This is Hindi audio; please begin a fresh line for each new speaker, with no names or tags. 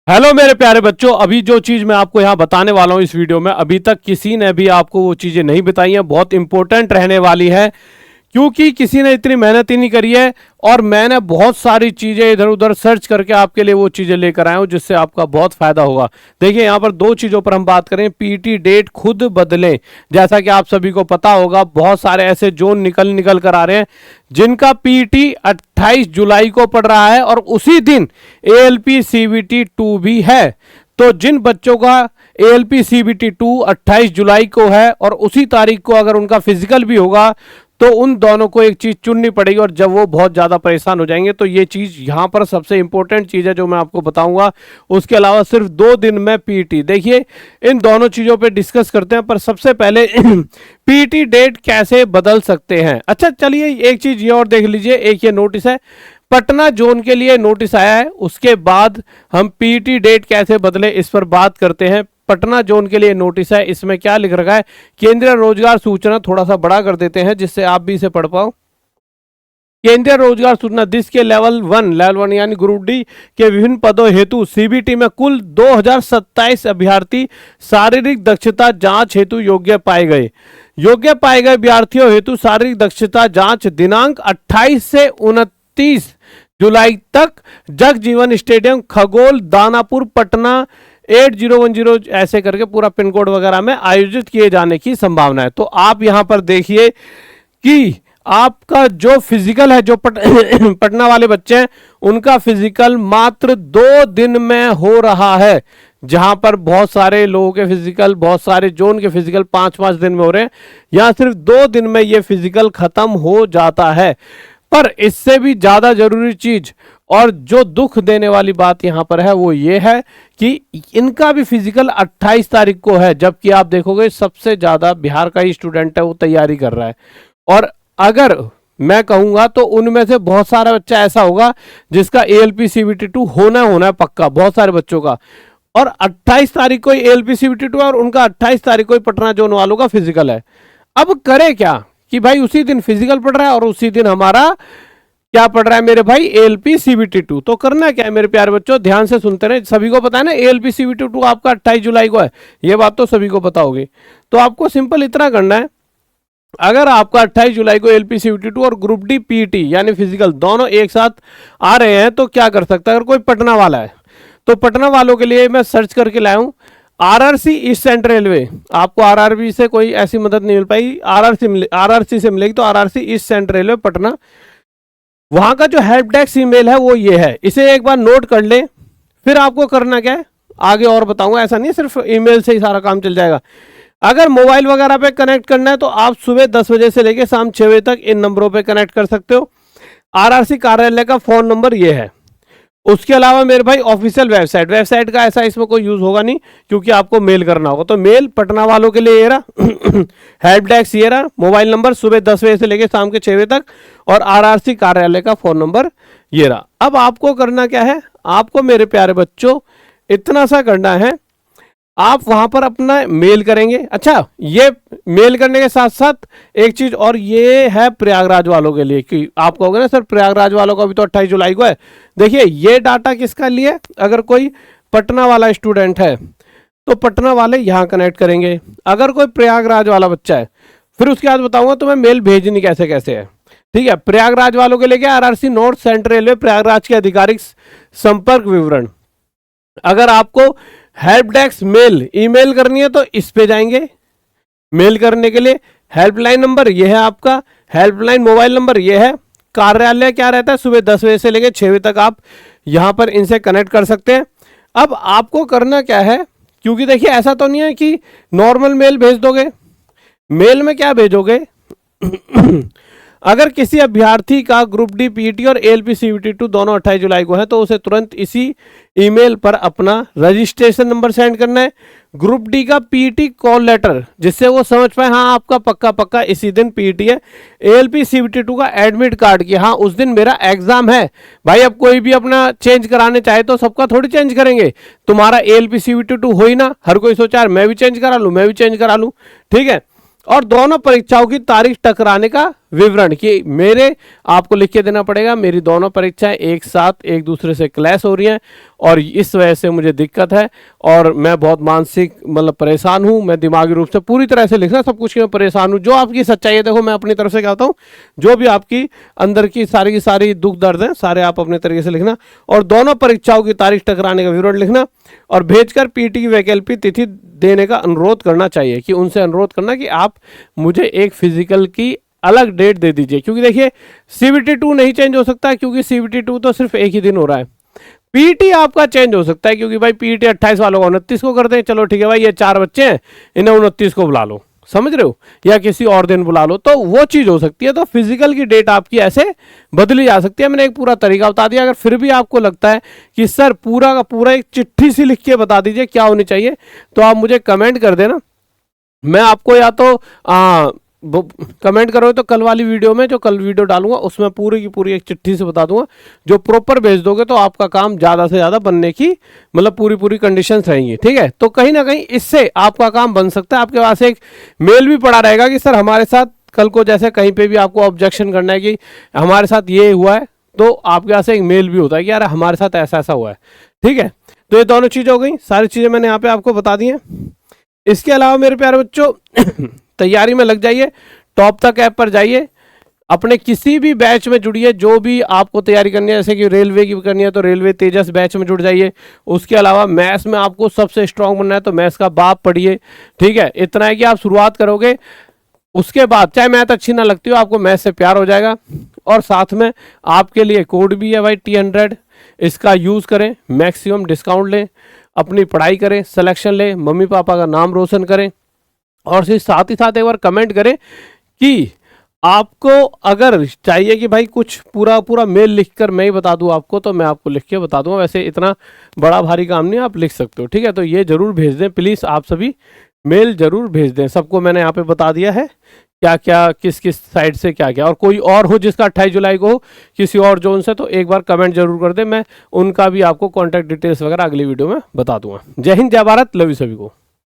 हेलो मेरे प्यारे बच्चों, अभी जो चीज मैं आपको यहाँ बताने वाला हूँ इस वीडियो में, अभी तक किसी ने भी आपको वो चीजें नहीं बताई हैं। बहुत इंपॉर्टेंट रहने वाली है क्योंकि किसी ने इतनी मेहनत ही नहीं करी है और मैंने बहुत सारी चीजें इधर उधर सर्च करके आपके लिए वो चीजें लेकर आया हूँ जिससे आपका बहुत फायदा होगा। देखिए यहाँ पर दो चीजों पर हम बात करें। पीटी डेट खुद बदलें। जैसा कि आप सभी को पता होगा, बहुत सारे ऐसे जोन निकल कर आ रहे हैं जिनका पीटी 28 जुलाई को पड़ रहा है और उसी दिन एएलपी सीबीटी 2 भी है। तो जिन बच्चों का एएलपी सीबीटी 2 28 जुलाई को है और उसी तारीख को अगर उनका फिजिकल भी होगा तो उन दोनों को एक चीज चुननी पड़ेगी और जब वो बहुत ज्यादा परेशान हो जाएंगे तो ये चीज यहां पर सबसे इंपॉर्टेंट चीज है जो मैं आपको बताऊंगा। उसके अलावा सिर्फ 2 दिन में पीटी, देखिए इन दोनों चीजों पे डिस्कस करते हैं। पर सबसे पहले पीटी डेट कैसे बदल सकते हैं। अच्छा चलिए एक चीज ये और देख लीजिए। एक ये नोटिस है, पटना जोन के लिए नोटिस आया है, उसके बाद हम पीटी डेट कैसे बदले इस पर बात करते हैं। पटना जोन के लिए नोटिस है, इसमें क्या लिख रखा है, केंद्रीय रोजगार सूचना, थोड़ा सा बड़ा कर देते हैं जिससे आप भी इसे पढ़ पाओ। केंद्रीय रोजगार सूचना दिस के लेवल वन यानी ग्रुप डी के विभिन्न पदों हेतु सीबीटी में कुल 2027 अभ्यर्थी शारीरिक दक्षता जांच हेतु योग्य पाए गए। योग्य पाए गए अभ्यर्थियों हेतु शारीरिक दक्षता जांच दिनांक 28 से 29 जुलाई तक जगजीवन स्टेडियम, खगोल, दानापुर, पटना 8010 ऐसे करके पूरा पिन कोड वगैरह में आयोजित किए जाने की संभावना है। तो आप यहां पर देखिए कि आपका जो फिजिकल है, जो पटना वाले बच्चे हैं उनका फिजिकल मात्र 2 दिन में हो रहा है, जहां पर बहुत सारे लोगों के फिजिकल, बहुत सारे जोन के फिजिकल 5-5 दिन में हो रहे हैं। यहां सिर्फ 2 दिन में ये फिजिकल खत्म हो जाता है। पर इससे भी ज्यादा जरूरी चीज और जो दुख देने वाली बात यहां पर है वो ये है कि इनका भी फिजिकल 28 तारीख को है, जबकि आप देखोगे सबसे ज्यादा बिहार का ही स्टूडेंट है वो तैयारी कर रहा है। और अगर मैं कहूंगा तो उनमें से बहुत सारा बच्चा ऐसा होगा जिसका एएलपी सीबीटी 2 होना है पक्का, बहुत सारे बच्चों का। और 28 तारीख को एएलपी सीबीटी 2 और उनका 28 तारीख को पटना जोन वालों का फिजिकल है। अब करे क्या कि भाई उसी दिन फिजिकल पढ़ रहा है और उसी दिन हमारा क्या पढ़ रहा है मेरे भाई, एएलपी सीबीटी 2। तो करना क्या है मेरे प्यारे बच्चों, ध्यान से सुनते रहे। सभी को पता है ना एएलपी सीबीटी 2 आपका 28 जुलाई को है, ये बात तो सभी को पता होगी। तो आपको सिंपल इतना करना है, अगर आपका 28 जुलाई को एएलपी सीबीटी 2 और ग्रुप डी पीटी यानी फिजिकल दोनों एक साथ आ रहे हैं तो क्या कर सकता है। अगर कोई पटना वाला है तो पटना वालों के लिए मैं सर्च करके लाया हूं आरआरसी ईस्ट सेंट्रल रेलवे। आपको आरआरबी से कोई ऐसी मदद नहीं मिल पाई, आरआरसी से मिलेगी। तो RRC east central railway Patna, वहां का जो हेल्प डेस्क ईमेल है वो ये है, इसे एक बार नोट कर ले। फिर आपको करना क्या है आगे और बताऊंगा, ऐसा नहीं सिर्फ ईमेल से ही सारा काम चल जाएगा। अगर मोबाइल वगैरह पे कनेक्ट करना है तो आप सुबह 10 बजे से लेकर शाम 6 बजे तक इन नंबरों पे कनेक्ट कर सकते हो। आरआरसी कार्यालय का फोन नंबर ये है। उसके अलावा मेरे भाई ऑफिशियल वेबसाइट का ऐसा इसमें कोई यूज होगा नहीं क्योंकि आपको मेल करना होगा। तो मेल पटना वालों के लिए ये रहा हेल्प डेस्क ये रहा, मोबाइल नंबर सुबह 10 बजे से लेकर शाम के 6 बजे तक, और आरआरसी कार्यालय का फोन नंबर ये रहा। अब आपको करना क्या है, आपको मेरे प्यारे बच्चों इतना सा करना है, आप वहां पर अपना मेल करेंगे। अच्छा, ये मेल करने के साथ साथ एक चीज और ये है प्रयागराज वालों के लिए कि आप कहोगे ना सर प्रयागराज वालों का भी तो 28 जुलाई को है। देखिए ये डाटा किसका लिए, अगर कोई पटना वाला स्टूडेंट है तो पटना वाले यहां कनेक्ट करेंगे। अगर कोई प्रयागराज वाला बच्चा है, फिर उसके बाद बताऊंगा तुम्हें मेल भेजनी कैसे कैसे है, ठीक है। प्रयागराज वालों के लिए क्या, RRC north central railway Prayagraj के आधिकारिक संपर्क विवरण। अगर आपको हेल्प डेस्क मेल ईमेल करनी है तो इस पे जाएंगे मेल करने के लिए। हेल्पलाइन नंबर ये है आपका, हेल्पलाइन मोबाइल नंबर ये है। कार्यालय क्या रहता है, सुबह 10 बजे से लेकर 6 बजे तक आप यहां पर इनसे कनेक्ट कर सकते हैं। अब आपको करना क्या है, क्योंकि देखिए ऐसा तो नहीं है कि नॉर्मल मेल भेज दोगे। मेल में क्या भेजोगे अगर किसी अभ्यर्थी का ग्रुप डी पीटी और एएलपी सीबीटी 2 दोनों 28 जुलाई को है तो उसे तुरंत इसी ईमेल पर अपना रजिस्ट्रेशन नंबर सेंड करना है, ग्रुप डी का पीटी कॉल लेटर, जिससे वो समझ पाए हाँ आपका पक्का इसी दिन पीटी है। एएलपी सीबीटी 2 का एडमिट कार्ड कि हाँ उस दिन मेरा एग्जाम है। भाई अब कोई भी अपना चेंज कराने चाहे तो सबका थोड़ी चेंज करेंगे, तुम्हारा एएलपी सीबीटी 2 हो ही ना। हर कोई सोचा मैं भी चेंज करा लूँ, ठीक है। और दोनों परीक्षाओं की तारीख टकराने का विवरण कि मेरे आपको लिख के देना पड़ेगा मेरी दोनों परीक्षाएं एक साथ एक दूसरे से क्लैश हो रही हैं और इस वजह से मुझे दिक्कत है और मैं बहुत मानसिक मतलब परेशान हूं, मैं दिमागी रूप से पूरी तरह से लिखना सब कुछ कि मैं परेशान हूं। जो आपकी सच्चाई है, देखो मैं अपनी तरफ से कहता हूं, जो भी आपकी अंदर की सारी दुख दर्द है सारे आप अपने तरीके से लिखना और दोनों परीक्षाओं की तारीख टकराने का विवरण लिखना और भेजकर पीटी की वैकल्पिक तिथि देने का अनुरोध करना चाहिए कि उनसे अनुरोध करना कि आप मुझे एक फिजिकल की अलग डेट दे दीजिए। क्योंकि देखिए CBT 2 नहीं चेंज हो सकता है क्योंकि CBT 2 तो सिर्फ एक ही दिन हो रहा है। पीटी आपका चेंज हो सकता है क्योंकि भाई पीटी 28 वालों को 29 को कर दें, चलो ठीक है भाई ये 4 बच्चे हैं इन्हें 29 को बुला लो, समझ रहे हो, या किसी और दिन बुला लो, तो वो चीज हो सकती है। तो फिजिकल की डेट आपकी ऐसे बदली जा सकती है। मैंने एक पूरा तरीका बता दिया। अगर फिर भी आपको लगता है कि सर पूरा का पूरा एक चिट्ठी सी लिख के बता दीजिए क्या होनी चाहिए, तो आप मुझे कमेंट कर देना। मैं आपको या तो कमेंट करोगे तो कल वाली वीडियो में जो कल वीडियो डालूंगा उसमें पूरी की पूरी एक चिट्ठी से बता दूंगा। जो प्रॉपर भेज दोगे तो आपका काम ज़्यादा से ज़्यादा बनने की मतलब पूरी कंडीशंस रहेंगी, ठीक है। तो कहीं ना कहीं इससे आपका काम बन सकता है। आपके पास एक मेल भी पड़ा रहेगा कि सर हमारे साथ कल को जैसे कहीं पे भी आपको ऑब्जेक्शन करना है कि हमारे साथ ये हुआ है, तो आपके पास एक मेल भी होता है कि यार हमारे साथ ऐसा ऐसा हुआ है, ठीक है। तो ये दोनों चीज़ें हो गई, सारी चीज़ें मैंने यहाँ पे आपको बता दी हैं। इसके अलावा मेरे प्यारे बच्चों तैयारी में लग जाइए, टॉप तक ऐप पर जाइए, अपने किसी भी बैच में जुड़िए जो भी आपको तैयारी करनी है। जैसे कि रेलवे की करनी है तो रेलवे तेजस बैच में जुड़ जाइए। उसके अलावा मैथ्स में आपको सबसे स्ट्रांग बनना है तो मैथ्स का बाप पढ़िए, ठीक है। इतना है कि आप शुरुआत करोगे, उसके बाद चाहे मैथ अच्छी ना लगती हो आपको मैथ से प्यार हो जाएगा। और साथ में आपके लिए कोड भी है भाई T100, इसका यूज़ करें, मैक्सिमम डिस्काउंट लें, अपनी पढ़ाई करें, सिलेक्शन लें, मम्मी पापा का नाम रोशन करें। और फिर साथ ही साथ एक बार कमेंट करें कि आपको अगर चाहिए कि भाई कुछ पूरा मेल लिखकर मैं ही बता दूं आपको, तो मैं आपको लिख के बता दूंगा। वैसे इतना बड़ा भारी काम नहीं, आप लिख सकते हो, ठीक है। तो ये जरूर भेज दें प्लीज़, आप सभी मेल जरूर भेज दें। सबको मैंने यहाँ पे बता दिया है क्या क्या किस किस साइड से क्या क्या। और कोई और हो जिसका 28 जुलाई को हो किसी और जोन से, तो एक बार कमेंट जरूर कर दें, मैं उनका भी आपको कॉन्टैक्ट डिटेल्स वगैरह अगली वीडियो में बता दूंगा। जय हिंद, जय भारत, लव यू सभी को।